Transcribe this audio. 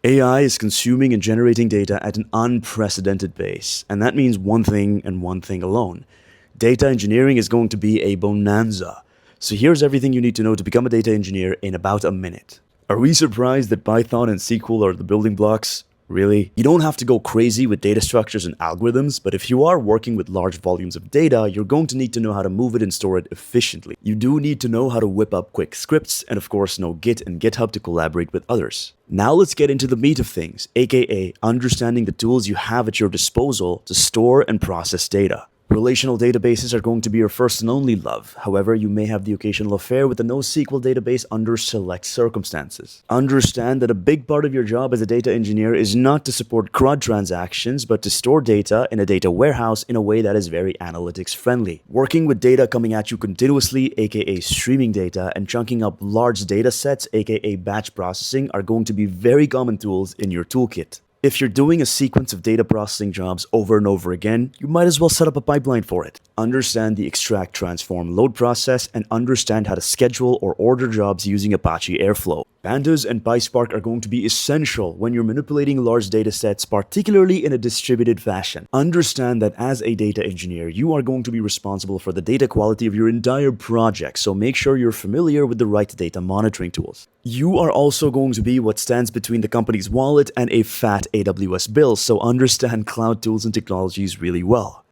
AI is consuming and generating data at an unprecedented pace, and that means one thing and one thing alone. Data engineering is going to be a bonanza. So here's everything you need to know to become a data engineer in about a minute. Are we surprised that Python and SQL are the building blocks? Really? You don't have to go crazy with data structures and algorithms, but if you are working with large volumes of data, you're going to need to know how to move it and store it efficiently. You do need to know how to whip up quick scripts, and of course know Git and GitHub to collaborate with others. Now let's get into the meat of things, aka understanding the tools you have at your disposal to store and process data. Relational databases are going to be your first and only love. However, you may have the occasional affair with a NoSQL database under select circumstances. Understand that a big part of your job as a data engineer is not to support CRUD transactions, but to store data in a data warehouse in a way that is very analytics friendly. Working with data coming at you continuously, aka streaming data, and chunking up large data sets, aka batch processing, are going to be very common tools in your toolkit. If you're doing a sequence of data processing jobs over and over again, you might as well set up a pipeline for it. Understand the extract, transform, load process, and understand how to schedule or order jobs using Apache Airflow. Pandas and PySpark are going to be essential when you're manipulating large data sets, particularly in a distributed fashion. Understand that as a data engineer, you are going to be responsible for the data quality of your entire project, so make sure you're familiar with the right data monitoring tools. You are also going to be what stands between the company's wallet and a fat AWS bill, so understand cloud tools and technologies really well.